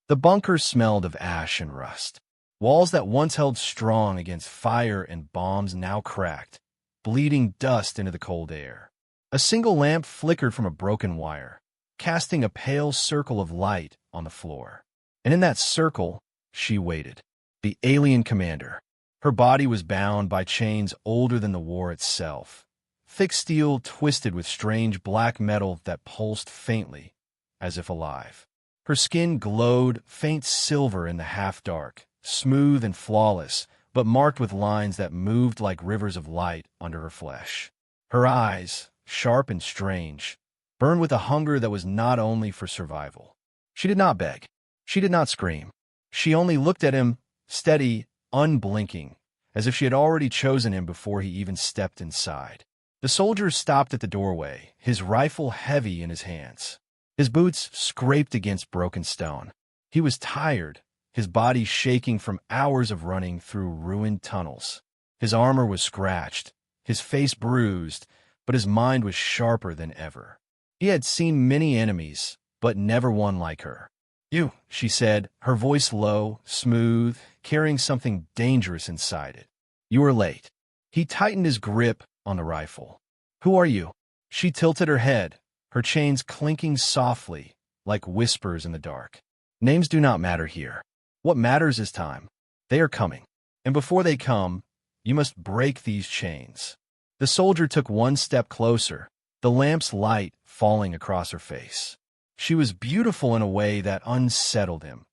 The bunker smelled of ash and rust. Walls that once held strong against fire and bombs now cracked, bleeding dust into the cold air. A single lamp flickered from a broken wire, casting a pale circle of light on the floor. And in that circle, she waited. The alien commander. Her body was bound by chains older than the war itself. Thick steel twisted with strange black metal that pulsed faintly, as if alive. Her skin glowed faint silver in the half-dark, smooth and flawless, but marked with lines that moved like rivers of light under her flesh. Her eyes, sharp and strange, burned with a hunger that was not only for survival. She did not beg. She did not scream. She only looked at him, steady, unblinking, as if she had already chosen him before he even stepped inside. The soldier stopped at the doorway, his rifle heavy in his hands. His boots scraped against broken stone. He was tired, his body shaking from hours of running through ruined tunnels. His armor was scratched, his face bruised, but his mind was sharper than ever. He had seen many enemies, but never one like her. "You," she said, her voice low, smooth, carrying something dangerous inside it. "You are late." He tightened his grip on the rifle. "Who are you?" She tilted her head, her chains clinking softly, like whispers in the dark. "Names do not matter here. What matters is time. They are coming. And before they come, you must break these chains." The soldier took one step closer, the lamp's light falling across her face. She was beautiful in a way that unsettled him.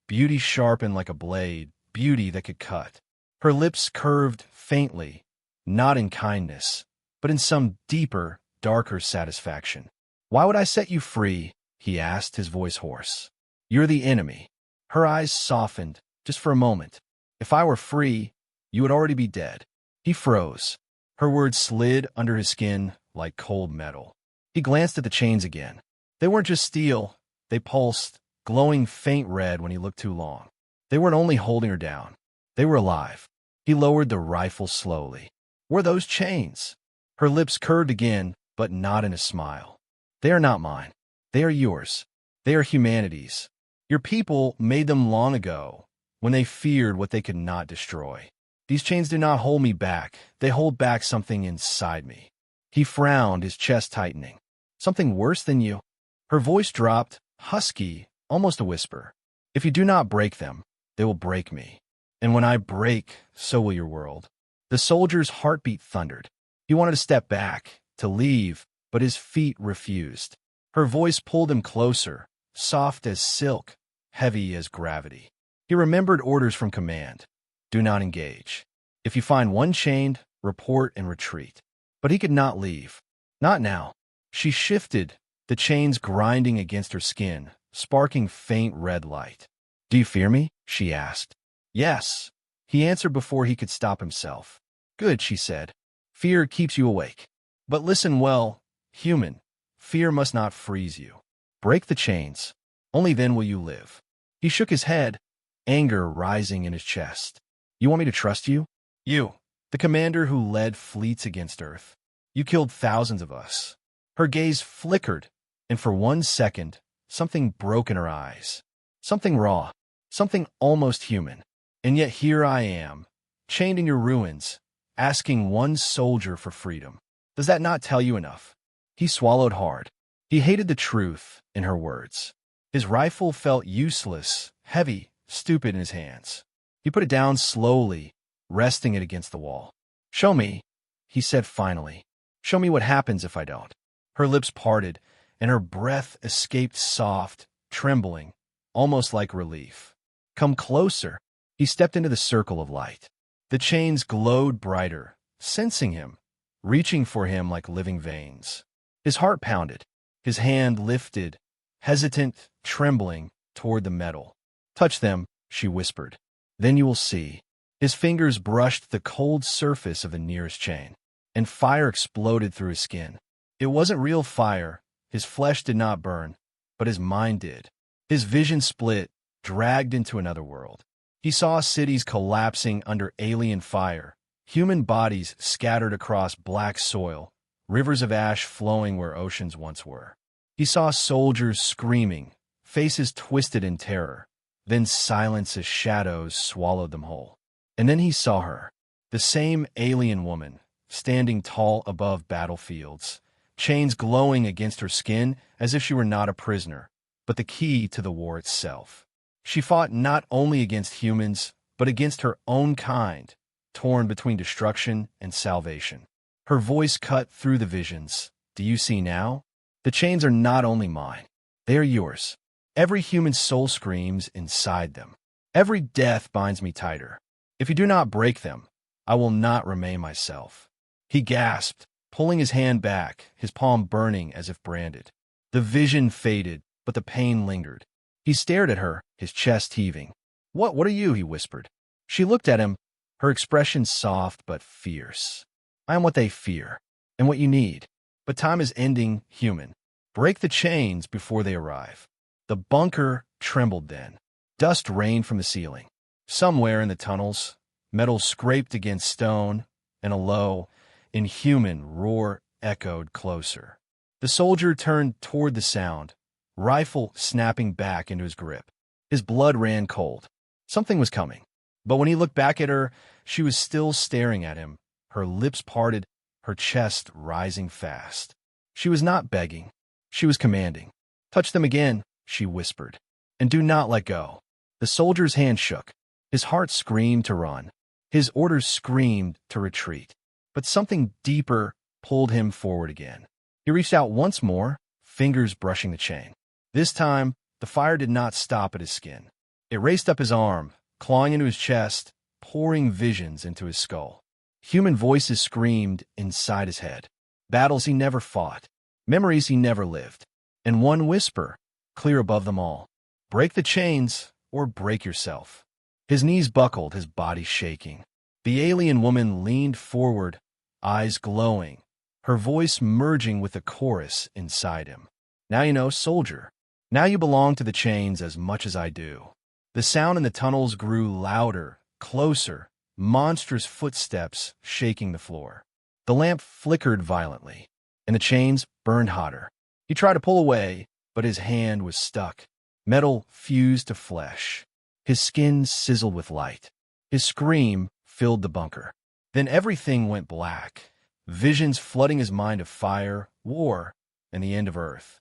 Beauty sharpened like a blade, beauty that could cut. Her lips curved faintly, not in kindness, but in some deeper, darker satisfaction. "Why would I set you free?" he asked, his voice hoarse. "You're the enemy." Her eyes softened, just for a moment. "If I were free, you would already be dead." He froze. Her words slid under his skin like cold metal. He glanced at the chains again. They weren't just steel. They pulsed, glowing faint red when he looked too long. They weren't only holding her down. They were alive. He lowered the rifle slowly. "Were those chains?" Her lips curved again, but not in a smile. "They are not mine. They are yours. They are humanity's. Your people made them long ago, when they feared what they could not destroy. These chains do not hold me back. They hold back something inside me." He frowned, his chest tightening. "Something worse than you?" Her voice dropped, husky, almost a whisper. "If you do not break them, they will break me. And when I break, so will your world." The soldier's heartbeat thundered. He wanted to step back, to leave, but his feet refused. Her voice pulled him closer, soft as silk, heavy as gravity. He remembered orders from command. "Do not engage. If you find one chained, report and retreat." But he could not leave. Not now. She shifted, the chains grinding against her skin, sparking faint red light. "Do you fear me?" she asked. "Yes," he answered before he could stop himself. "Good," she said. "Fear keeps you awake. But listen well, human, fear must not freeze you. Break the chains. Only then will you live." He shook his head, anger rising in his chest. "You want me to trust you? You, the commander who led fleets against Earth. You killed thousands of us." Her gaze flickered, and for 1 second, something broke in her eyes. Something raw, something almost human. "And yet here I am, chained in your ruins, asking one soldier for freedom. Does that not tell you enough?" He swallowed hard. He hated the truth in her words. His rifle felt useless, heavy, stupid in his hands. He put it down slowly, resting it against the wall. "Show me," he said finally. "Show me what happens if I don't." Her lips parted, and her breath escaped soft, trembling, almost like relief. "Come closer." He stepped into the circle of light. The chains glowed brighter, sensing him, reaching for him like living veins. His heart pounded. His hand lifted, hesitant, trembling, toward the metal. "Touch them," she whispered. "Then you will see." His fingers brushed the cold surface of the nearest chain, and fire exploded through his skin. It wasn't real fire. His flesh did not burn, but his mind did. His vision split, dragged into another world. He saw cities collapsing under alien fire, human bodies scattered across black soil, rivers of ash flowing where oceans once were. He saw soldiers screaming, faces twisted in terror, then silence as shadows swallowed them whole. And then he saw her, the same alien woman, standing tall above battlefields, chains glowing against her skin as if she were not a prisoner, but the key to the war itself. She fought not only against humans, but against her own kind, torn between destruction and salvation. Her voice cut through the visions. Do you see now? The chains are not only mine, they are yours. Every human soul screams inside them. Every death binds me tighter. If you do not break them, I will not remain myself. He gasped, pulling his hand back, his palm burning as if branded. The vision faded, but the pain lingered. He stared at her, his chest heaving. What are you?" he whispered. She looked at him, her expression soft but fierce. "I am what they fear, and what you need. But time is ending, human. Break the chains before they arrive." The bunker trembled then. Dust rained from the ceiling. Somewhere in the tunnels, metal scraped against stone, and a low, inhuman roar echoed closer. The soldier turned toward the sound, rifle snapping back into his grip. His blood ran cold. Something was coming. But when he looked back at her, she was still staring at him, her lips parted, her chest rising fast. She was not begging. She was commanding. "Touch them again," she whispered, "and do not let go." The soldier's hand shook. His heart screamed to run. His orders screamed to retreat. But something deeper pulled him forward again. He reached out once more, fingers brushing the chain. This time, the fire did not stop at his skin. It raced up his arm, clawing into his chest, pouring visions into his skull. Human voices screamed inside his head. Battles he never fought. Memories he never lived. And one whisper, clear above them all. Break the chains or break yourself. His knees buckled, his body shaking. The alien woman leaned forward, eyes glowing, her voice merging with the chorus inside him. "Now you know, soldier. Now you belong to the chains as much as I do." The sound in the tunnels grew louder, closer, monstrous footsteps shaking the floor. The lamp flickered violently, and the chains burned hotter. He tried to pull away, but his hand was stuck. Metal fused to flesh. His skin sizzled with light. His scream filled the bunker. Then everything went black, visions flooding his mind of fire, war, and the end of Earth.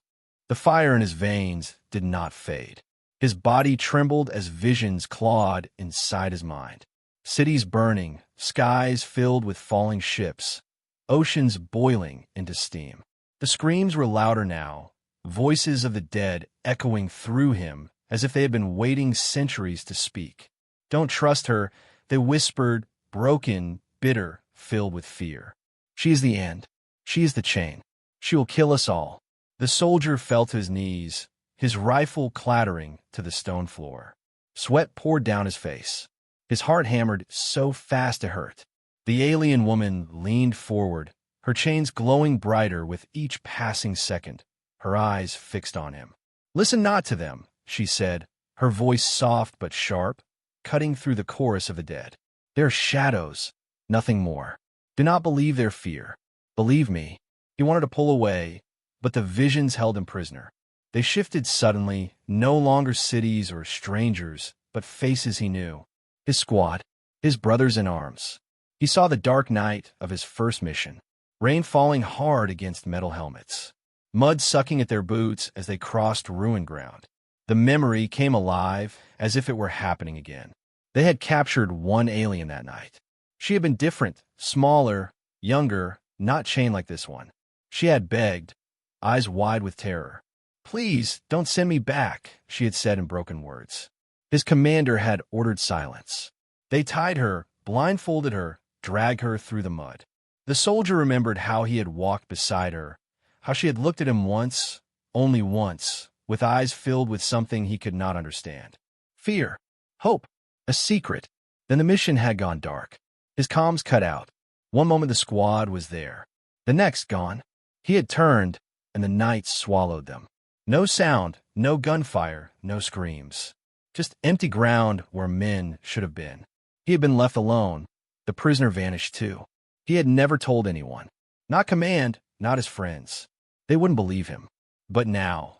The fire in his veins did not fade. His body trembled as visions clawed inside his mind. Cities burning, skies filled with falling ships, oceans boiling into steam. The screams were louder now, voices of the dead echoing through him as if they had been waiting centuries to speak. "Don't trust her," they whispered, broken, bitter, filled with fear. "She is the end. She is the chain. She will kill us all." The soldier fell to his knees, his rifle clattering to the stone floor. Sweat poured down his face. His heart hammered so fast it hurt. The alien woman leaned forward, her chains glowing brighter with each passing second, her eyes fixed on him. "Listen not to them," she said, her voice soft but sharp, cutting through the chorus of the dead. "They are shadows, nothing more. Do not believe their fear. Believe me." He wanted to pull away, but the visions held him prisoner. They shifted suddenly, no longer cities or strangers, but faces he knew. His squad, his brothers in arms. He saw the dark night of his first mission, rain falling hard against metal helmets, mud sucking at their boots as they crossed ruined ground. The memory came alive as if it were happening again. They had captured one alien that night. She had been different, smaller, younger, not chained like this one. She had begged, eyes wide with terror. "Please, don't send me back," she had said in broken words. His commander had ordered silence. They tied her, blindfolded her, dragged her through the mud. The soldier remembered how he had walked beside her, how she had looked at him once, only once, with eyes filled with something he could not understand. Fear, hope, a secret. Then the mission had gone dark. His comms cut out. One moment the squad was there, the next gone. He had turned, and the night swallowed them. No sound, no gunfire, no screams. Just empty ground where men should have been. He had been left alone. The prisoner vanished too. He had never told anyone. Not command, not his friends. They wouldn't believe him. But now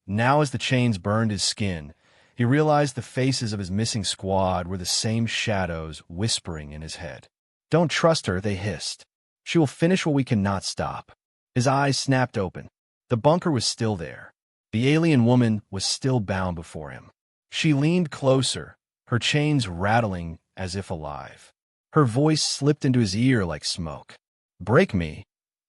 as the chains burned his skin, He realized the faces of his missing squad were the same shadows whispering in his head. "Don't trust her," they hissed. "She will finish what we cannot stop." His eyes snapped open. The bunker was still there. The alien woman was still bound before him. She leaned closer, her chains rattling as if alive. Her voice slipped into his ear like smoke. "Break me,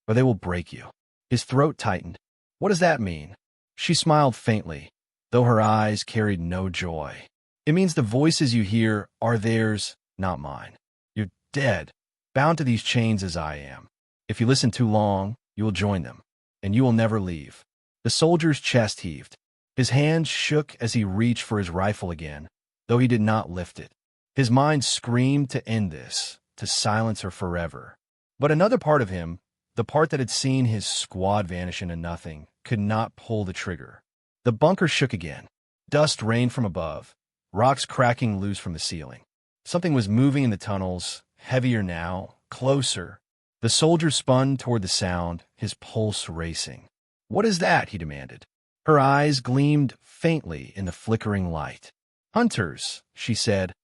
or they will break you." His throat tightened. "What does that mean?" She smiled faintly, though her eyes carried no joy. "It means the voices you hear are theirs, not mine. You're dead, bound to these chains as I am. If you listen too long, you will join them, and you will never leave." The soldier's chest heaved. His hands shook as he reached for his rifle again, though he did not lift it. His mind screamed to end this, to silence her forever. But another part of him, the part that had seen his squad vanish into nothing, could not pull the trigger. The bunker shook again. Dust rained from above, rocks cracking loose from the ceiling. Something was moving in the tunnels, heavier now, closer. The soldier spun toward the sound, his pulse racing. "What is that?" he demanded. Her eyes gleamed faintly in the flickering light. "Hunters," she said,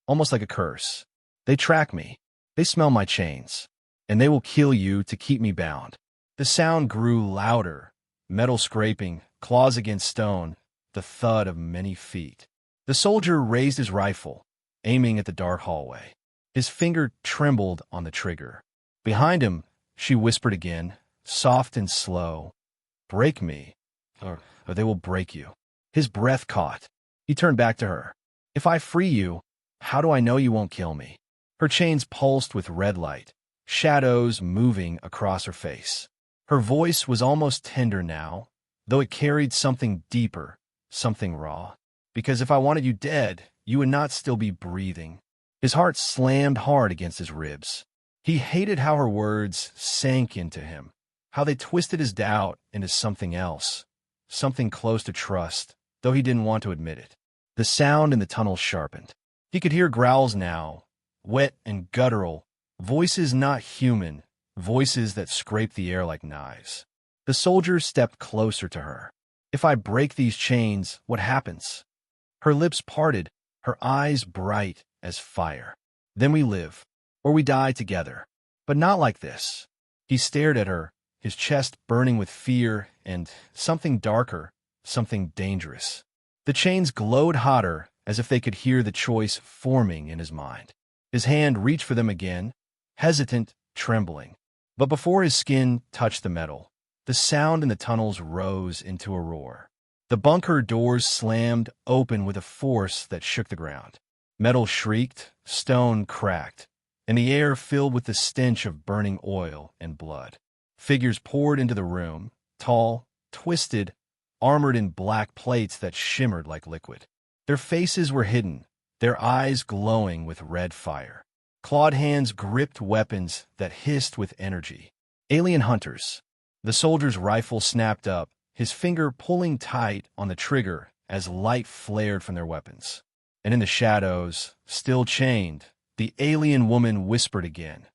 almost like a curse. "They track me. They smell my chains. And they will kill you to keep me bound." The sound grew louder, metal scraping, claws against stone, the thud of many feet. The soldier raised his rifle, aiming at the dark hallway. His finger trembled on the trigger. Behind him, she whispered again, soft and slow, "Break me, or they will break you." His breath caught. He turned back to her. "If I free you, how do I know you won't kill me?" Her chains pulsed with red light, shadows moving across her face. Her voice was almost tender now, though it carried something deeper, something raw. "Because if I wanted you dead, you would not still be breathing." His heart slammed hard against his ribs. He hated how her words sank into him, how they twisted his doubt into something else, something close to trust, though he didn't want to admit it. The sound in the tunnel sharpened. He could hear growls now, wet and guttural, voices not human, voices that scraped the air like knives. The soldier stepped closer to her. "If I break these chains, what happens?" Her lips parted, her eyes bright as fire. "Then we live, or we die together. But not like this." He stared at her, his chest burning with fear and something darker, something dangerous. The chains glowed hotter, as if they could hear the choice forming in his mind. His hand reached for them again, hesitant, trembling. But before his skin touched the metal, the sound in the tunnels rose into a roar. The bunker doors slammed open with a force that shook the ground. Metal shrieked, stone cracked, and the air filled with the stench of burning oil and blood. Figures poured into the room, tall, twisted, armored in black plates that shimmered like liquid. Their faces were hidden, their eyes glowing with red fire. Clawed hands gripped weapons that hissed with energy. Alien hunters. The soldier's rifle snapped up, his finger pulling tight on the trigger as light flared from their weapons. And in the shadows, still chained, the alien woman whispered again,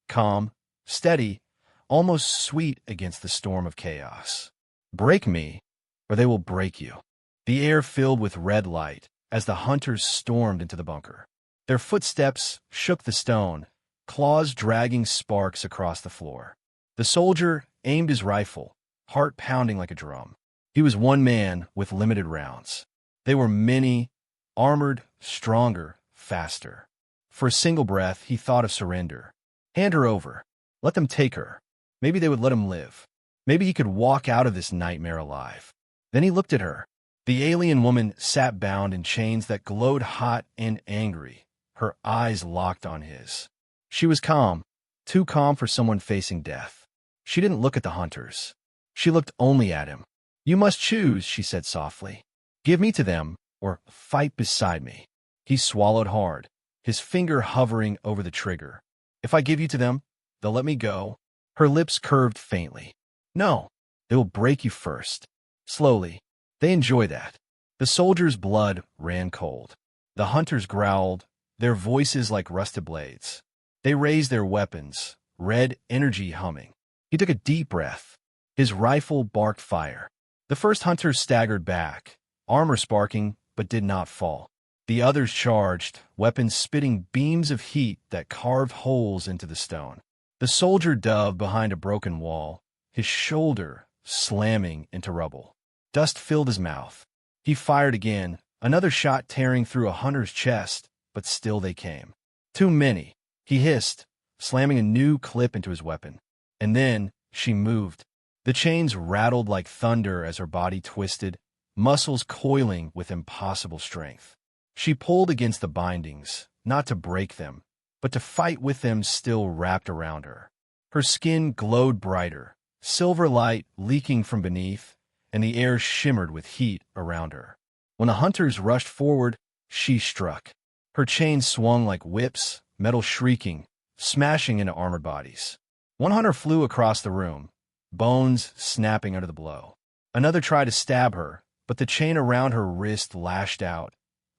calm, steady, almost sweet against the storm of chaos. "Break me, or they will break you." The air filled with red light as the hunters stormed into the bunker. Their footsteps shook the stone, claws dragging sparks across the floor. The soldier aimed his rifle, heart pounding like a drum. He was one man with limited rounds. They were many, armored, stronger, faster. For a single breath, he thought of surrender. Hand her over. Let them take her. Maybe they would let him live. Maybe he could walk out of this nightmare alive. Then he looked at her. The alien woman sat bound in chains that glowed hot and angry, her eyes locked on his. She was calm, too calm for someone facing death. She didn't look at the hunters. She looked only at him. "You must choose," she said softly. "Give me to them, or fight beside me." He swallowed hard, his finger hovering over the trigger. "If I give you to them, they'll let me go." Her lips curved faintly. "No, they will break you first. Slowly. They enjoy that." The soldier's blood ran cold. The hunters growled, their voices like rusted blades. They raised their weapons, red energy humming. He took a deep breath. His rifle barked fire. The first hunter staggered back, armor sparking, but did not fall. The others charged, weapons spitting beams of heat that carved holes into the stone. The soldier dove behind a broken wall, his shoulder slamming into rubble. Dust filled his mouth. He fired again, another shot tearing through a hunter's chest, but still they came. Too many, he hissed, slamming a new clip into his weapon. And then she moved. The chains rattled like thunder as her body twisted, muscles coiling with impossible strength. She pulled against the bindings, not to break them, but to fight with them still wrapped around her. Her skin glowed brighter, silver light leaking from beneath, and the air shimmered with heat around her. When the hunters rushed forward, she struck. Her chains swung like whips, metal shrieking, smashing into armored bodies. One hunter flew across the room, bones snapping under the blow. Another tried to stab her, but the chain around her wrist lashed out,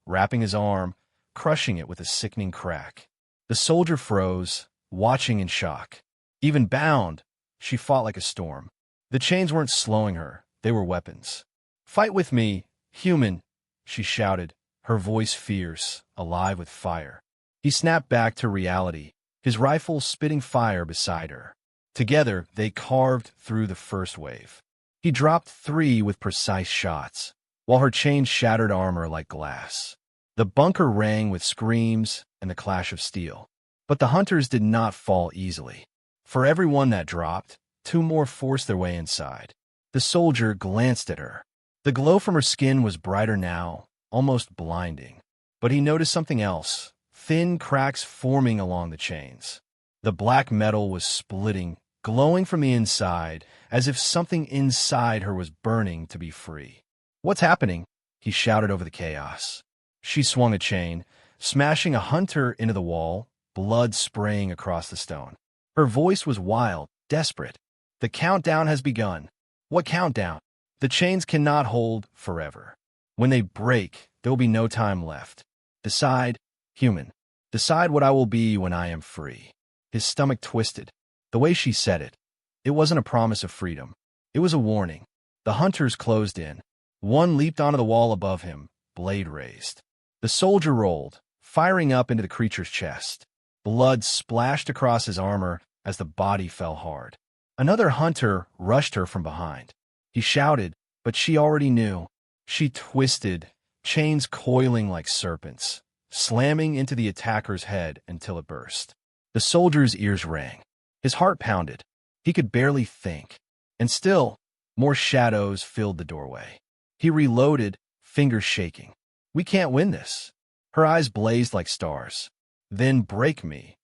wrapping his arm, crushing it with a sickening crack. The soldier froze, watching in shock. Even bound, she fought like a storm. The chains weren't slowing her, they were weapons. "Fight with me, human," she shouted, her voice fierce, alive with fire. He snapped back to reality, his rifle spitting fire beside her. Together, they carved through the first wave. He dropped 3 with precise shots, while her chains shattered armor like glass. The bunker rang with screams and the clash of steel. But the hunters did not fall easily. For every one that dropped, 2 more forced their way inside. The soldier glanced at her. The glow from her skin was brighter now, almost blinding. But he noticed something else, thin cracks forming along the chains. The black metal was splitting, glowing from the inside, as if something inside her was burning to be free. "What's happening?" he shouted over the chaos. She swung a chain, smashing a hunter into the wall, blood spraying across the stone. Her voice was wild, desperate. "The countdown has begun." "What countdown?" "The chains cannot hold forever. When they break, there will be no time left. Decide, human. Decide what I will be when I am free." His stomach twisted. The way she said it, it wasn't a promise of freedom. It was a warning. The hunters closed in. One leaped onto the wall above him, blade raised. The soldier rolled, firing up into the creature's chest. Blood splashed across his armor as the body fell hard. Another hunter rushed her from behind. He shouted, but she already knew. She twisted, chains coiling like serpents, slamming into the attacker's head until it burst. The soldier's ears rang. His heart pounded. He could barely think. And still, more shadows filled the doorway. He reloaded, fingers shaking. "We can't win this." Her eyes blazed like stars. "Then break me.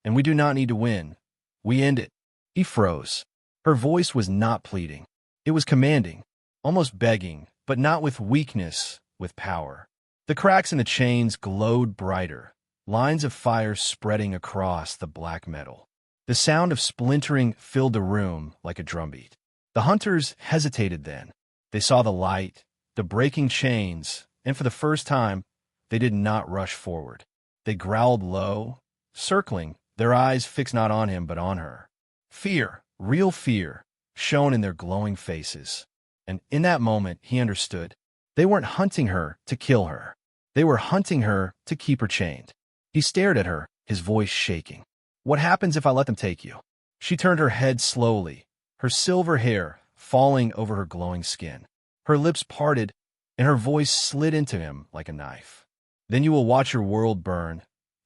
And we do not need to win. We end it." He froze. Her voice was not pleading. It was commanding, almost begging, but not with weakness, with power. The cracks in the chains glowed brighter, lines of fire spreading across the black metal. The sound of splintering filled the room like a drumbeat. The hunters hesitated then. They saw the light, the breaking chains, and for the first time, they did not rush forward. They growled low, circling, their eyes fixed not on him but on her. Fear, real fear, shone in their glowing faces. And in that moment, he understood. They weren't hunting her to kill her. They were hunting her to keep her chained. He stared at her, his voice shaking. "What happens if I let them take you?" She turned her head slowly, her silver hair falling over her glowing skin. Her lips parted, and her voice slid into him like a knife. "Then you will watch your world burn,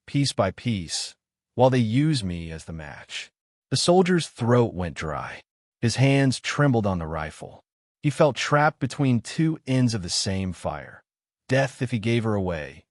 piece by piece, while they use me as the match." The soldier's throat went dry. His hands trembled on the rifle. He felt trapped between 2 ends of the same fire. Death if he gave her away.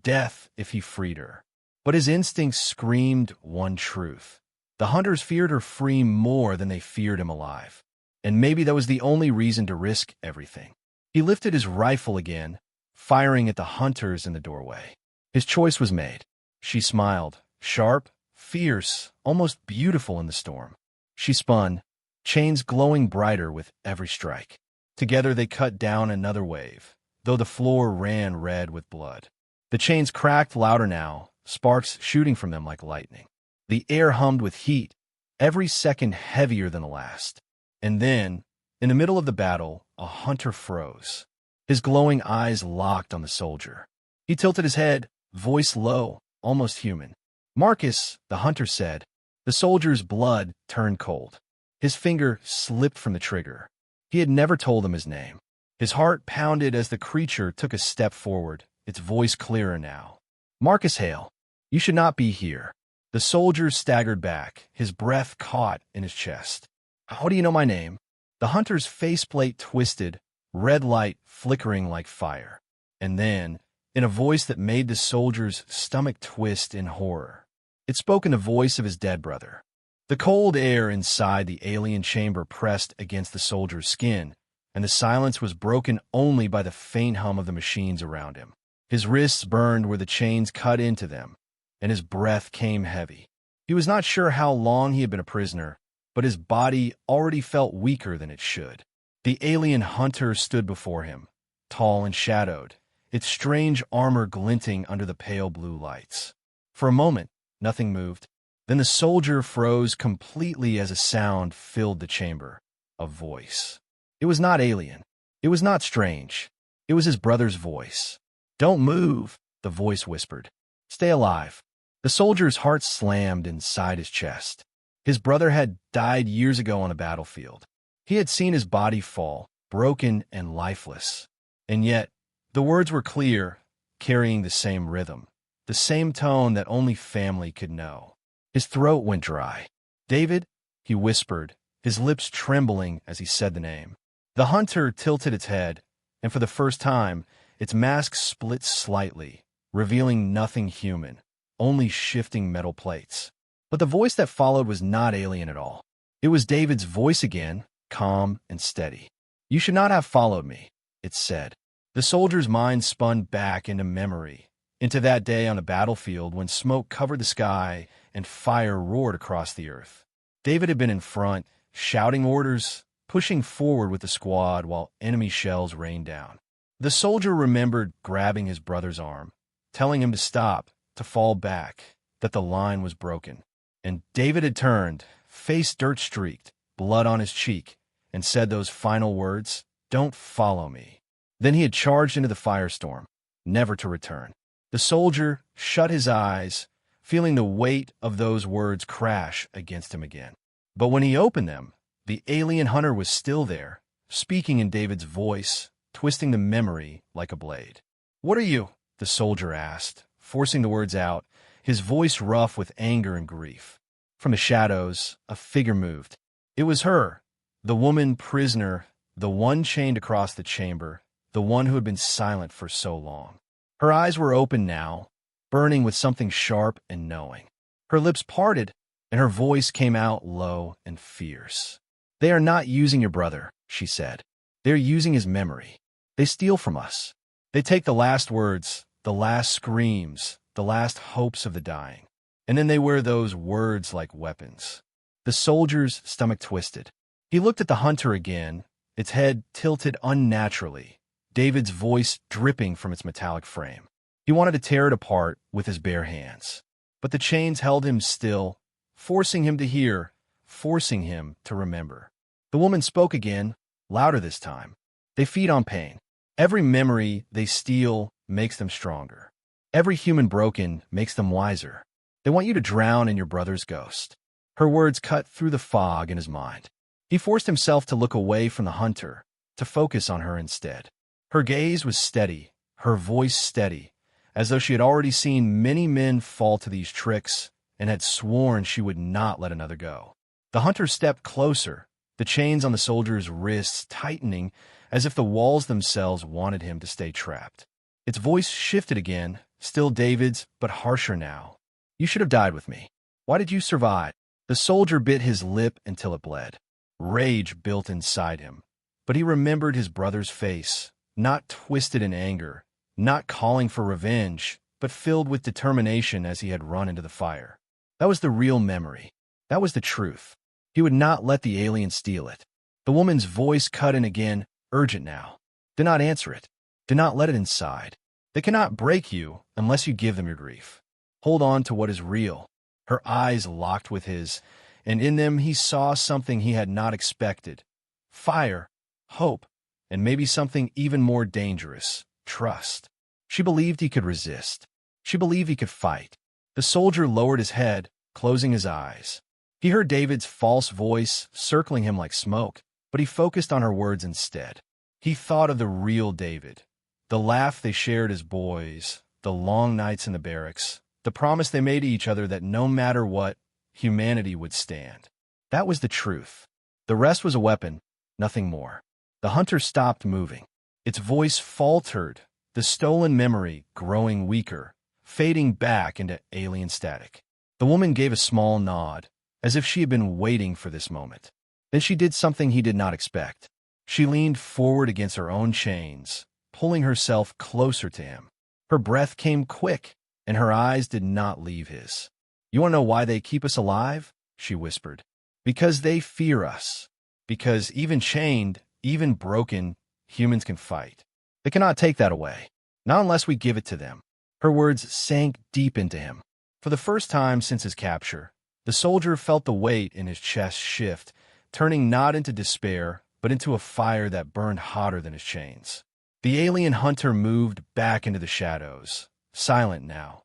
Death if he freed her. But his instincts screamed one truth. The hunters feared her free more than they feared him alive. And maybe that was the only reason to risk everything. He lifted his rifle again, firing at the hunters in the doorway. His choice was made. She smiled, sharp, fierce, almost beautiful in the storm. She spun, chains glowing brighter with every strike. Together they cut down another wave, though the floor ran red with blood. The chains cracked louder now, sparks shooting from them like lightning. The air hummed with heat, every second heavier than the last. And then, in the middle of the battle, a hunter froze. His glowing eyes locked on the soldier. He tilted his head, voice low, almost human. "Marcus," the hunter said. The soldier's blood turned cold. His finger slipped from the trigger. He had never told him his name. His heart pounded as the creature took a step forward, its voice clearer now. "Marcus Hale, you should not be here." The soldier staggered back, his breath caught in his chest. "How do you know my name?" The hunter's faceplate twisted, red light flickering like fire. And then, in a voice that made the soldier's stomach twist in horror, it spoke in the voice of his dead brother. The cold air inside the alien chamber pressed against the soldier's skin, and the silence was broken only by the faint hum of the machines around him. His wrists burned where the chains cut into them, and his breath came heavy. He was not sure how long he had been a prisoner, but his body already felt weaker than it should. The alien hunter stood before him, tall and shadowed, its strange armor glinting under the pale blue lights. For a moment, nothing moved. Then the soldier froze completely as a sound filled the chamber. A voice. It was not alien. It was not strange. It was his brother's voice. "Don't move," the voice whispered. "Stay alive." The soldier's heart slammed inside his chest. His brother had died years ago on a battlefield. He had seen his body fall, broken and lifeless. And yet, the words were clear, carrying the same rhythm, the same tone that only family could know. His throat went dry. "David," he whispered, his lips trembling as he said the name. The hunter tilted its head, and for the first time, its mask split slightly, revealing nothing human, only shifting metal plates. But the voice that followed was not alien at all. It was David's voice again, calm and steady. "You should not have followed me," it said. The soldier's mind spun back into memory, into that day on a battlefield when smoke covered the sky and fire roared across the earth. David had been in front, shouting orders, pushing forward with the squad while enemy shells rained down. The soldier remembered grabbing his brother's arm, telling him to stop, to fall back, that the line was broken. And David had turned, face dirt-streaked, blood on his cheek, and said those final words, "Don't follow me." Then he had charged into the firestorm, never to return. The soldier shut his eyes, feeling the weight of those words crash against him again. But when he opened them, the alien hunter was still there, speaking in David's voice, twisting the memory like a blade. "What are you?" the soldier asked, forcing the words out, his voice rough with anger and grief. From the shadows, a figure moved. It was her, the woman prisoner, the one chained across the chamber, the one who had been silent for so long. Her eyes were open now, burning with something sharp and knowing. Her lips parted, and her voice came out low and fierce. "They are not using your brother," she said. "They're using his memory. They steal from us. They take the last words, the last screams, the last hopes of the dying. And then they wear those words like weapons." The soldier's stomach twisted. He looked at the hunter again, its head tilted unnaturally, David's voice dripping from its metallic frame. He wanted to tear it apart with his bare hands. But the chains held him still, forcing him to hear, forcing him to remember. The woman spoke again, louder this time. "They feed on pain. Every memory they steal makes them stronger. Every human broken makes them wiser. They want you to drown in your brother's ghost." Her words cut through the fog in his mind. He forced himself to look away from the hunter, to focus on her instead. Her gaze was steady, her voice steady, as though she had already seen many men fall to these tricks and had sworn she would not let another go. The hunter stepped closer, the chains on the soldier's wrists tightening as if the walls themselves wanted him to stay trapped. Its voice shifted again, still David's, but harsher now. "You should have died with me. Why did you survive?" The soldier bit his lip until it bled. Rage built inside him, but he remembered his brother's face, not twisted in anger, not calling for revenge, but filled with determination as he had run into the fire. That was the real memory. That was the truth. He would not let the alien steal it. The woman's voice cut in again, urgent now. "Do not answer it. Do not let it inside. They cannot break you unless you give them your grief. Hold on to what is real." Her eyes locked with his, and in them he saw something he had not expected. Fire, hope, and maybe something even more dangerous, trust. She believed he could resist. She believed he could fight. The soldier lowered his head, closing his eyes. He heard David's false voice circling him like smoke, but he focused on her words instead. He thought of the real David, the laugh they shared as boys, the long nights in the barracks, the promise they made to each other that no matter what, humanity would stand. That was the truth. The rest was a weapon, nothing more. The hunter stopped moving. Its voice faltered, the stolen memory growing weaker, fading back into alien static. The woman gave a small nod, as if she had been waiting for this moment. Then she did something he did not expect. She leaned forward against her own chains, pulling herself closer to him. Her breath came quick, and her eyes did not leave his. "You want to know why they keep us alive?" she whispered. "Because they fear us. Because even chained, even broken, humans can fight. They cannot take that away. Not unless we give it to them." Her words sank deep into him. For the first time since his capture, the soldier felt the weight in his chest shift, turning not into despair, but into a fire that burned hotter than his chains. The alien hunter moved back into the shadows, silent now,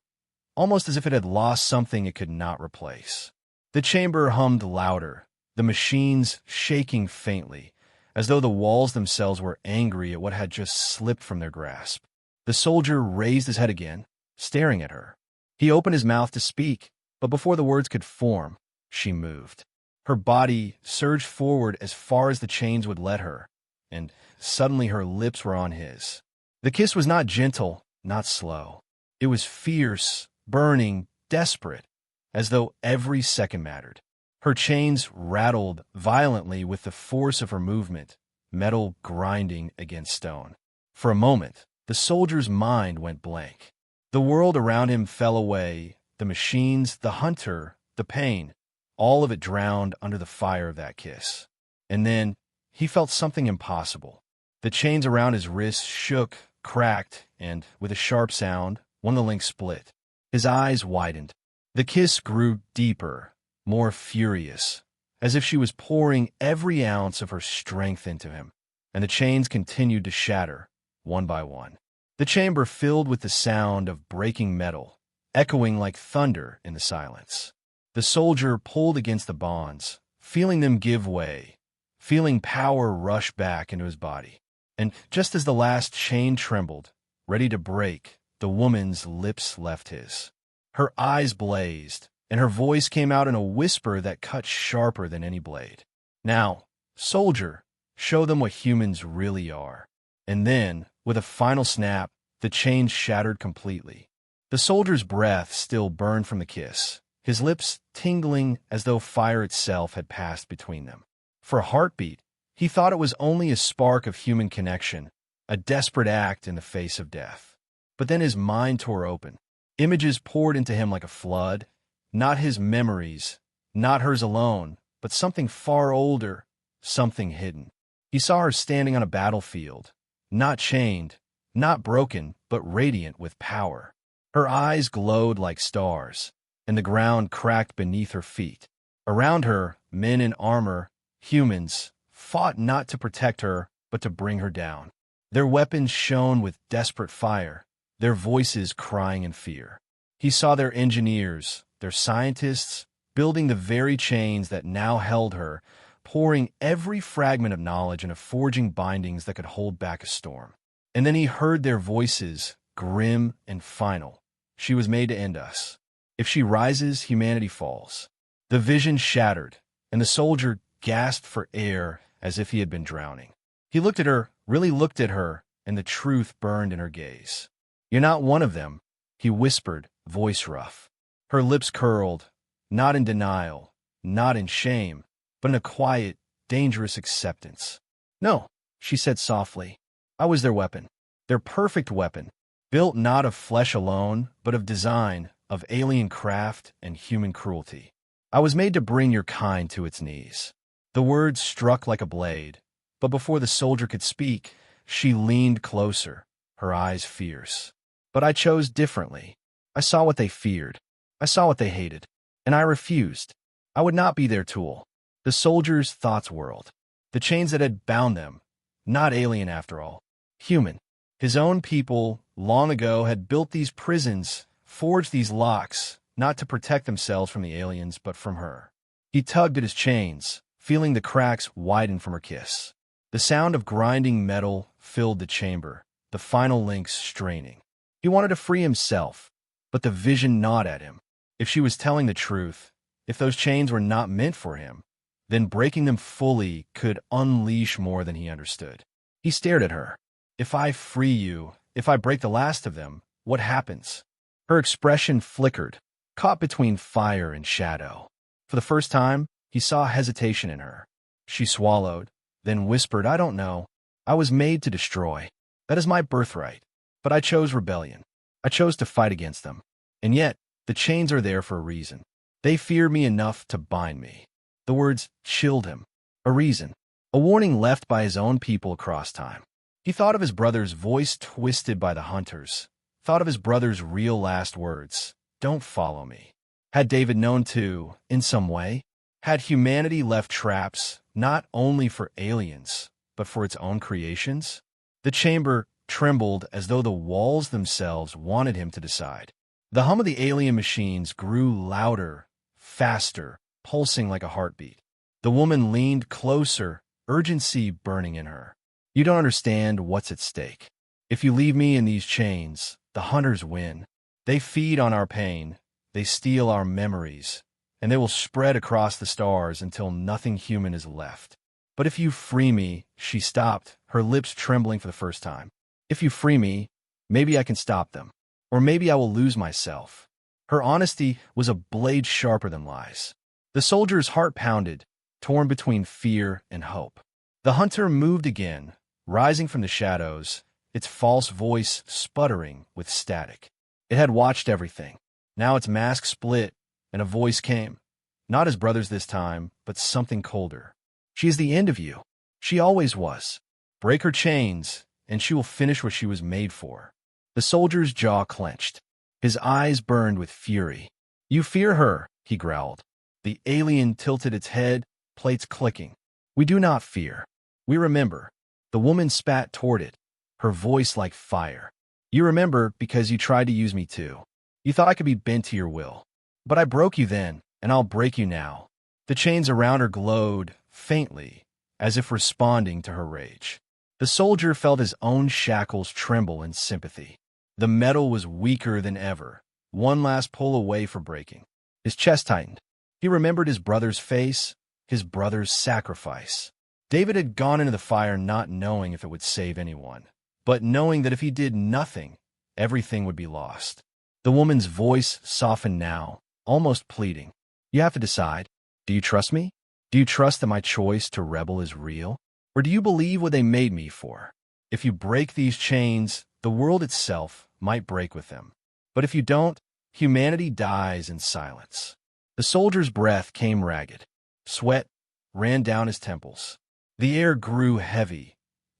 almost as if it had lost something it could not replace. The chamber hummed louder, the machines shaking faintly, as though the walls themselves were angry at what had just slipped from their grasp. The soldier raised his head again, staring at her. He opened his mouth to speak, but before the words could form, she moved. Her body surged forward as far as the chains would let her, and suddenly her lips were on his. The kiss was not gentle, not slow. It was fierce, burning, desperate, as though every second mattered. Her chains rattled violently with the force of her movement, metal grinding against stone. For a moment, the soldier's mind went blank. The world around him fell away, the machines, the hunter, the pain, all of it drowned under the fire of that kiss. And then he felt something impossible. The chains around his wrists shook, cracked, and, with a sharp sound, one of the links split. His eyes widened. The kiss grew deeper, more furious, as if she was pouring every ounce of her strength into him, and the chains continued to shatter, one by one. The chamber filled with the sound of breaking metal, echoing like thunder in the silence. The soldier pulled against the bonds, feeling them give way, feeling power rush back into his body. And just as the last chain trembled, ready to break, the woman's lips left his. Her eyes blazed, and her voice came out in a whisper that cut sharper than any blade. "Now, soldier, show them what humans really are." And then, with a final snap, the chains shattered completely. The soldier's breath still burned from the kiss, his lips tingling as though fire itself had passed between them. For a heartbeat, he thought it was only a spark of human connection, a desperate act in the face of death. But then his mind tore open. Images poured into him like a flood, not his memories, not hers alone, but something far older, something hidden. He saw her standing on a battlefield, not chained, not broken, but radiant with power. Her eyes glowed like stars, and the ground cracked beneath her feet. Around her, men in armor, humans, fought not to protect her, but to bring her down. Their weapons shone with desperate fire, their voices crying in fear. He saw their engineers, their scientists, building the very chains that now held her, pouring every fragment of knowledge into forging bindings that could hold back a storm. And then he heard their voices, grim and final. She was made to end us. If she rises, humanity falls. The vision shattered, and the soldier gasped for air as if he had been drowning. He looked at her, really looked at her, and the truth burned in her gaze. "You're not one of them," he whispered, voice rough. Her lips curled, not in denial, not in shame, but in a quiet, dangerous acceptance. "No," she said softly. "I was their weapon, their perfect weapon, built not of flesh alone, but of design, of alien craft and human cruelty. I was made to bring your kind to its knees." The words struck like a blade, but before the soldier could speak, she leaned closer, her eyes fierce. "But I chose differently. I saw what they feared. I saw what they hated. And I refused. I would not be their tool." The soldier's thoughts whirled. The chains that had bound them, Not alien after all. Human. His own people, long ago, had built these prisons, forged these locks, not to protect themselves from the aliens, but from her. He tugged at his chains, feeling the cracks widen from her kiss. The sound of grinding metal filled the chamber, the final links straining. He wanted to free himself, but the vision gnawed at him. If she was telling the truth, if those chains were not meant for him, then breaking them fully could unleash more than he understood. He stared at her. If I free you, if I break the last of them, what happens? Her expression flickered, caught between fire and shadow. For the first time, he saw hesitation in her. She swallowed, then whispered, I don't know. I was made to destroy. That is my birthright. But I chose rebellion. I chose to fight against them. And yet, the chains are there for a reason. They fear me enough to bind me. The words chilled him. A reason. A warning left by his own people across time. He thought of his brother's voice twisted by the hunters. Thought of his brother's real last words. Don't follow me. Had David known too, in some way? Had humanity left traps, not only for aliens, but for its own creations? The chamber trembled as though the walls themselves wanted him to decide. The hum of the alien machines grew louder, faster, pulsing like a heartbeat. The woman leaned closer, urgency burning in her. You don't understand what's at stake. If you leave me in these chains, the hunters win. They feed on our pain, they steal our memories, and they will spread across the stars until nothing human is left. But if you free me, she stopped, her lips trembling for the first time. If you free me, maybe I can stop them. Or maybe I will lose myself. Her honesty was a blade sharper than lies. The soldier's heart pounded, torn between fear and hope. The hunter moved again, rising from the shadows, its false voice sputtering with static. It had watched everything. Now its mask split, and a voice came. Not his brother's this time, but something colder. She is the end of you. She always was. Break her chains, and she will finish what she was made for. The soldier's jaw clenched. His eyes burned with fury. You fear her, he growled. The alien tilted its head, plates clicking. We do not fear. We remember. The woman spat toward it, her voice like fire. You remember because you tried to use me too. You thought I could be bent to your will. But I broke you then, and I'll break you now. The chains around her glowed, faintly, as if responding to her rage. The soldier felt his own shackles tremble in sympathy. The metal was weaker than ever, one last pull away for breaking. His chest tightened. He remembered his brother's face, his brother's sacrifice. David had gone into the fire not knowing if it would save anyone, but knowing that if he did nothing, everything would be lost. The woman's voice softened now, almost pleading. You have to decide. Do you trust me? Do you trust that my choice to rebel is real? Or do you believe what they made me for? If you break these chains, the world itself might break with them. But if you don't, humanity dies in silence. The soldier's breath came ragged. Sweat ran down his temples. The air grew heavy,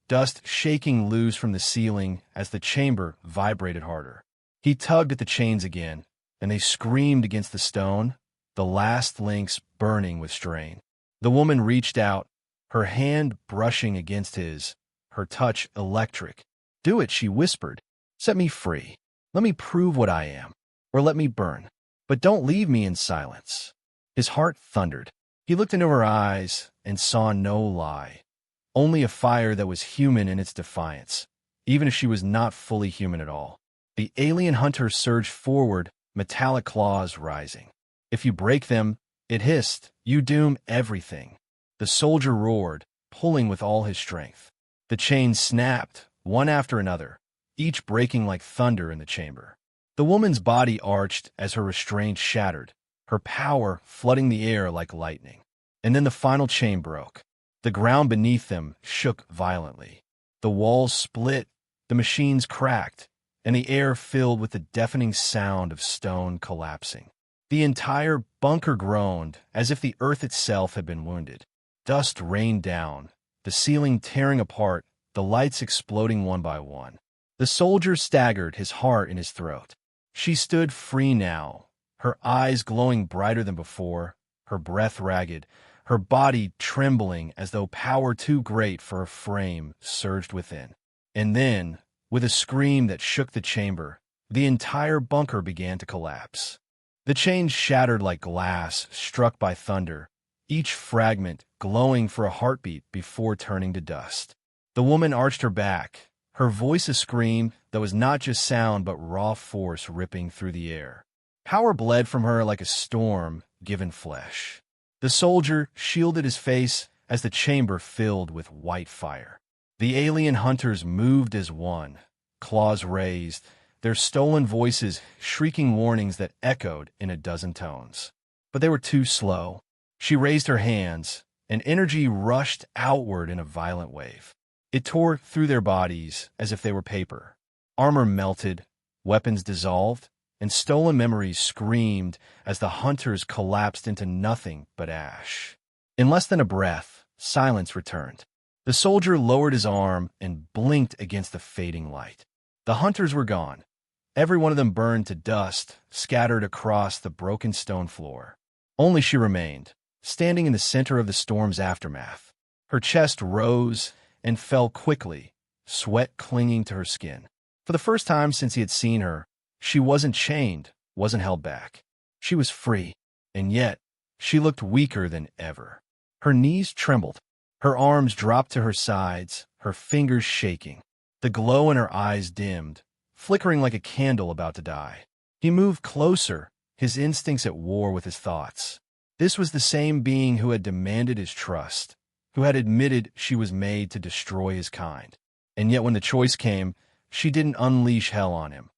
dust shaking loose from the ceiling as the chamber vibrated harder. He tugged at the chains again, and they screamed against the stone, the last links burning with strain. The woman reached out, her hand brushing against his, her touch electric. Do it, she whispered. Set me free. Let me prove what I am, or let me burn. But don't leave me in silence. His heart thundered. He looked into her eyes and saw no lie, only a fire that was human in its defiance, even if she was not fully human at all. The alien hunter surged forward, metallic claws rising. If you break them, it hissed, you doom everything. The soldier roared, pulling with all his strength. The chains snapped, one after another, each breaking like thunder in the chamber. The woman's body arched as her restraint shattered, her power flooding the air like lightning. And then the final chain broke. The ground beneath them shook violently. The walls split, the machines cracked, and the air filled with the deafening sound of stone collapsing. The entire bunker groaned as if the earth itself had been wounded. Dust rained down, the ceiling tearing apart, the lights exploding one by one. The soldier staggered, his heart in his throat. She stood free now, her eyes glowing brighter than before, her breath ragged, her body trembling as though power too great for her frame surged within. And then, with a scream that shook the chamber, the entire bunker began to collapse. The chains shattered like glass struck by thunder, each fragment glowing for a heartbeat before turning to dust. The woman arched her back, her voice a scream that was not just sound but raw force ripping through the air. Power bled from her like a storm given flesh. The soldier shielded his face as the chamber filled with white fire. The alien hunters moved as one, claws raised, their stolen voices shrieking warnings that echoed in a dozen tones. But they were too slow. She raised her hands, and energy rushed outward in a violent wave. It tore through their bodies as if they were paper. Armor melted, weapons dissolved, and stolen memories screamed as the hunters collapsed into nothing but ash. In less than a breath, silence returned. The soldier lowered his arm and blinked against the fading light. The hunters were gone. Every one of them burned to dust, scattered across the broken stone floor. Only she remained, standing in the center of the storm's aftermath. Her chest rose and fell quickly, sweat clinging to her skin. For the first time since he had seen her, she wasn't chained, wasn't held back. She was free, and yet she looked weaker than ever. Her knees trembled. Her arms dropped to her sides, her fingers shaking. The glow in her eyes dimmed, flickering like a candle about to die. He moved closer, his instincts at war with his thoughts. This was the same being who had demanded his trust, who had admitted she was made to destroy his kind. And yet when the choice came, she didn't unleash hell on him.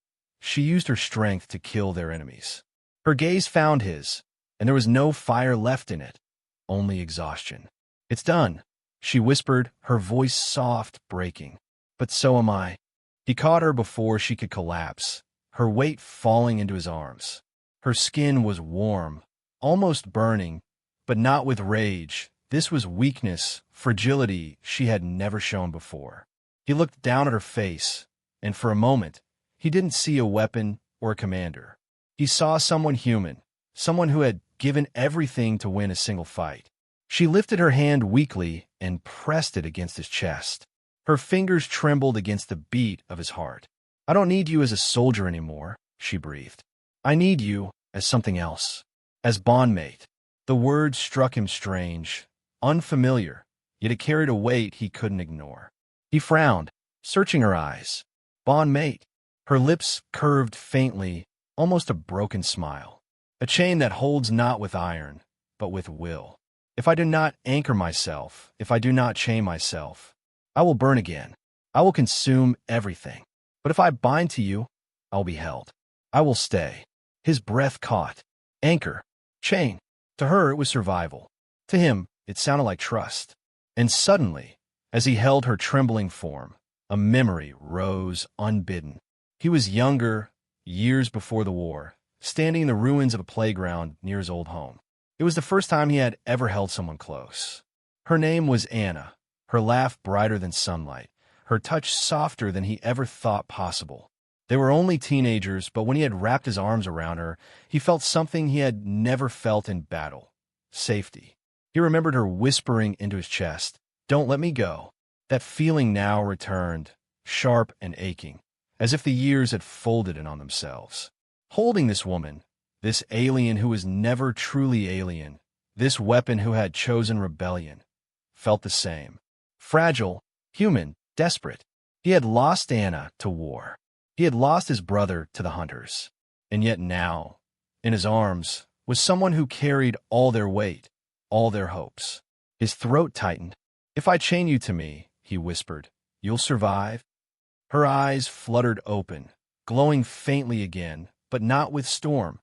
She used her strength to kill their enemies. Her gaze found his, and there was no fire left in it, only exhaustion. "It's done," she whispered, her voice soft, breaking. "But so am I." He caught her before she could collapse, her weight falling into his arms. Her skin was warm, almost burning, but not with rage. This was weakness, fragility she had never shown before. He looked down at her face, and for a moment, he didn't see a weapon or a commander. He saw someone human, someone who had given everything to win a single fight. She lifted her hand weakly and pressed it against his chest. Her fingers trembled against the beat of his heart. "I don't need you as a soldier anymore," she breathed. "I need you as something else, as bondmate." The word struck him strange, unfamiliar, yet it carried a weight he couldn't ignore. He frowned, searching her eyes. Bondmate. Her lips curved faintly, almost a broken smile. "A chain that holds not with iron, but with will. If I do not anchor myself, if I do not chain myself, I will burn again. I will consume everything. But if I bind to you, I will be held. I will stay." His breath caught. Anchor. Chain. To her, it was survival. To him, it sounded like trust. And suddenly, as he held her trembling form, a memory rose unbidden. He was younger, years before the war, standing in the ruins of a playground near his old home. It was the first time he had ever held someone close. Her name was Anna, her laugh brighter than sunlight, her touch softer than he ever thought possible. They were only teenagers, but when he had wrapped his arms around her, he felt something he had never felt in battle: safety. He remembered her whispering into his chest, "Don't let me go." That feeling now returned, sharp and aching, as if the years had folded in on themselves. Holding this woman, this alien who was never truly alien, this weapon who had chosen rebellion, felt the same. Fragile, human, desperate. He had lost Anna to war. He had lost his brother to the hunters. And yet now, in his arms, was someone who carried all their weight, all their hopes. His throat tightened. "If I chain you to me," he whispered, "you'll survive?" Her eyes fluttered open, glowing faintly again, but not with storm,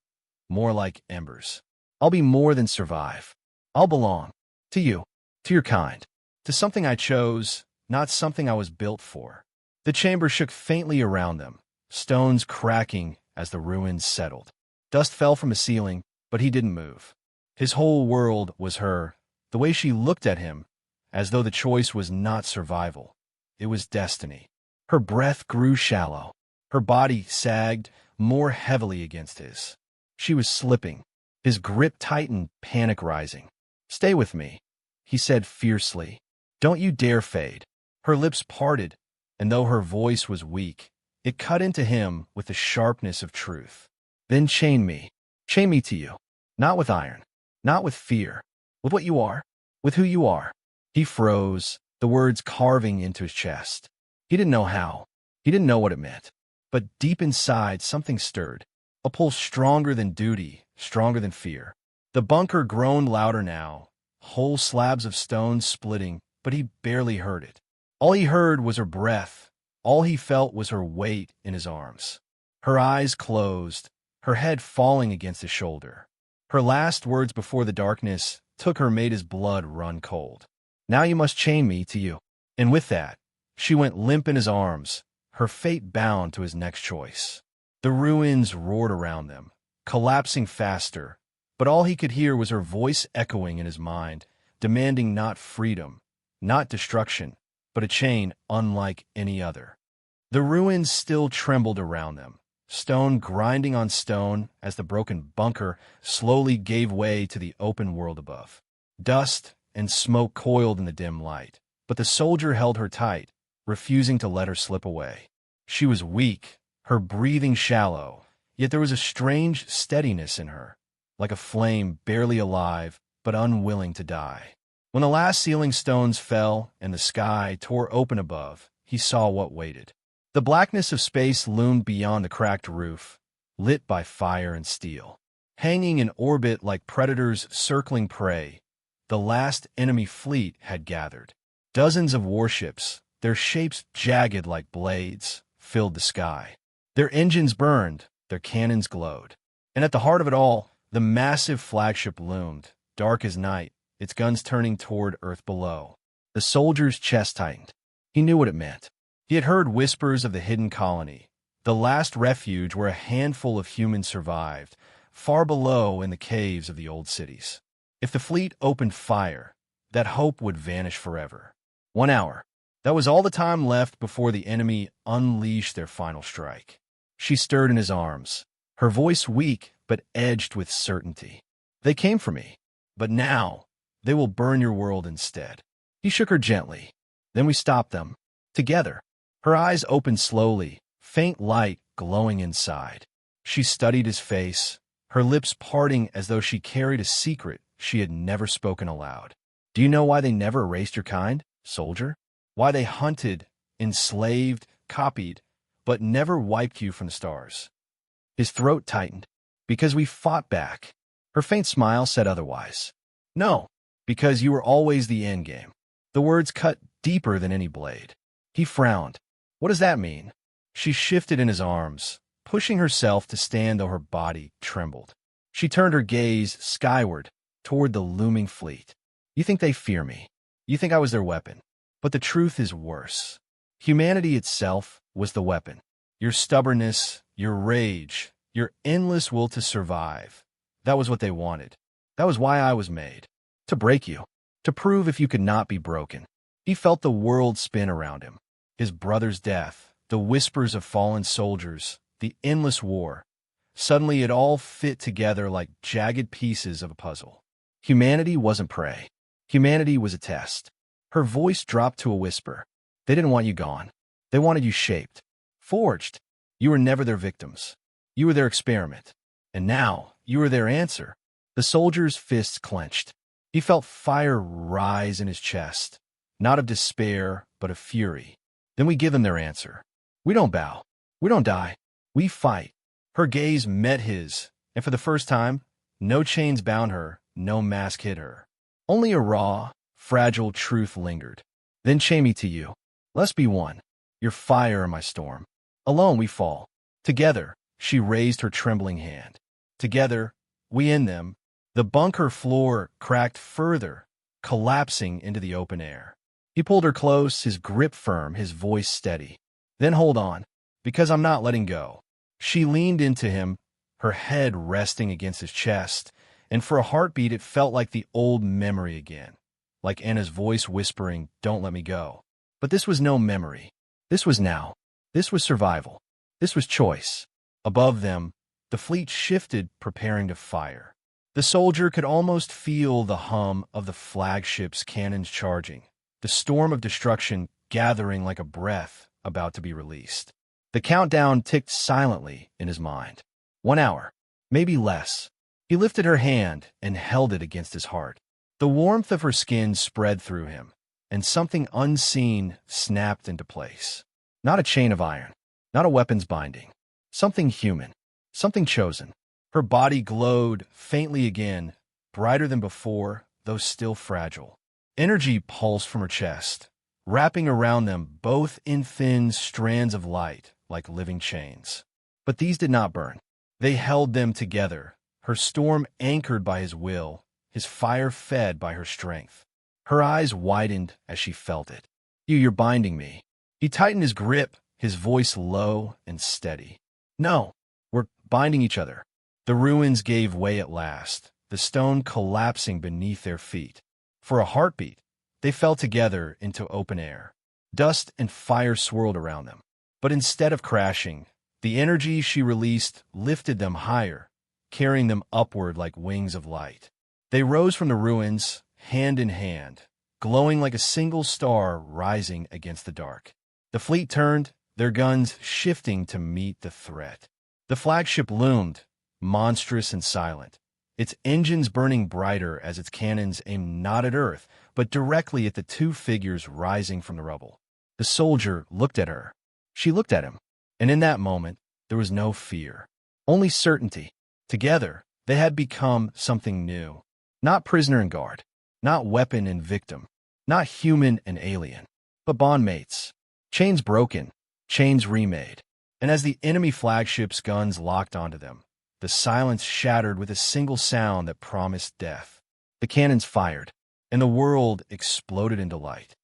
more like embers. "I'll be more than survive. I'll belong. To you, to your kind, to something I chose, not something I was built for." The chamber shook faintly around them, stones cracking as the ruins settled. Dust fell from the ceiling, but he didn't move. His whole world was her, the way she looked at him, as though the choice was not survival. It was destiny. Her breath grew shallow. Her body sagged more heavily against his. She was slipping. His grip tightened, panic rising. Stay with me, he said fiercely. Don't you dare fade. Her lips parted, and though her voice was weak, it cut into him with the sharpness of truth. Then chain me. Chain me to you. Not with iron. Not with fear. With what you are. With who you are. He froze, the words carving into his chest. He didn't know how. He didn't know what it meant. But deep inside, something stirred. A pull stronger than duty, stronger than fear. The bunker groaned louder now, whole slabs of stone splitting, but he barely heard it. All he heard was her breath. All he felt was her weight in his arms. Her eyes closed, her head falling against his shoulder. Her last words before the darkness took her made his blood run cold. Now you must chain me to you. And with that, she went limp in his arms, her fate bound to his next choice. The ruins roared around them, collapsing faster, but all he could hear was her voice echoing in his mind, demanding not freedom, not destruction, but a chain unlike any other. The ruins still trembled around them, stone grinding on stone as the broken bunker slowly gave way to the open world above. Dust and smoke coiled in the dim light, but the soldier held her tight, refusing to let her slip away. She was weak, her breathing shallow, yet there was a strange steadiness in her, like a flame barely alive but unwilling to die. When the last ceiling stones fell and the sky tore open above, he saw what waited. The blackness of space loomed beyond the cracked roof, lit by fire and steel. Hanging in orbit like predators circling prey, the last enemy fleet had gathered. Dozens of warships, their shapes jagged like blades, filled the sky. Their engines burned, their cannons glowed. And at the heart of it all, the massive flagship loomed, dark as night, its guns turning toward Earth below. The soldier's chest tightened. He knew what it meant. He had heard whispers of the hidden colony, the last refuge where a handful of humans survived, far below in the caves of the old cities. If the fleet opened fire, that hope would vanish forever. 1 hour. That was all the time left before the enemy unleashed their final strike. She stirred in his arms, her voice weak but edged with certainty. They came for me, but now they will burn your world instead. He shook her gently. Then we stopped them, together. Her eyes opened slowly, faint light glowing inside. She studied his face, her lips parting as though she carried a secret she had never spoken aloud. Do you know why they never erased your kind, soldier? Why they hunted, enslaved, copied, but never wiped you from the stars? His throat tightened. Because we fought back. Her faint smile said otherwise. No, because you were always the endgame. The words cut deeper than any blade. He frowned. What does that mean? She shifted in his arms, pushing herself to stand though her body trembled. She turned her gaze skyward, toward the looming fleet. You think they fear me. You think I was their weapon. But the truth is worse. Humanity itself was the weapon. Your stubbornness, your rage, your endless will to survive. That was what they wanted. That was why I was made. To break you. To prove if you could not be broken. He felt the world spin around him. His brother's death, the whispers of fallen soldiers, the endless war. Suddenly it all fit together like jagged pieces of a puzzle. Humanity wasn't prey. Humanity was a test. Her voice dropped to a whisper. They didn't want you gone. They wanted you shaped. Forged. You were never their victims. You were their experiment. And now, you were their answer. The soldier's fists clenched. He felt fire rise in his chest. Not of despair, but of fury. Then we give them their answer. We don't bow. We don't die. We fight. Her gaze met his, and for the first time, no chains bound her, no mask hid her. Only a raw, fragile truth lingered. Then chain me to you. Let's be one. Your fire and my storm. Alone we fall. Together, she raised her trembling hand. Together, we end them. The bunker floor cracked further, collapsing into the open air. He pulled her close, his grip firm, his voice steady. Then hold on, because I'm not letting go. She leaned into him, her head resting against his chest, and for a heartbeat it felt like the old memory again, like Anna's voice whispering, "Don't let me go." But this was no memory. This was now. This was survival. This was choice. Above them, the fleet shifted, preparing to fire. The soldier could almost feel the hum of the flagship's cannons charging, the storm of destruction gathering like a breath about to be released. The countdown ticked silently in his mind. 1 hour, maybe less. He lifted her hand and held it against his heart. The warmth of her skin spread through him, and something unseen snapped into place. Not a chain of iron, not a weapon's binding. Something human, something chosen. Her body glowed faintly again, brighter than before, though still fragile. Energy pulsed from her chest, wrapping around them both in thin strands of light like living chains. But these did not burn. They held them together, her storm anchored by his will, his fire fed by her strength. Her eyes widened as she felt it. You're binding me. He tightened his grip, his voice low and steady. No, we're binding each other. The ruins gave way at last, the stone collapsing beneath their feet. For a heartbeat, they fell together into open air. Dust and fire swirled around them. But instead of crashing, the energy she released lifted them higher, carrying them upward like wings of light. They rose from the ruins, hand in hand, glowing like a single star rising against the dark. The fleet turned, their guns shifting to meet the threat. The flagship loomed, monstrous and silent, its engines burning brighter as its cannons aimed not at Earth, but directly at the two figures rising from the rubble. The soldier looked at her. She looked at him, and in that moment, there was no fear, only certainty. Together, they had become something new. Not prisoner and guard, not weapon and victim, not human and alien, but bondmates. Chains broken, chains remade. And as the enemy flagship's guns locked onto them, the silence shattered with a single sound that promised death. The cannons fired, and the world exploded into light.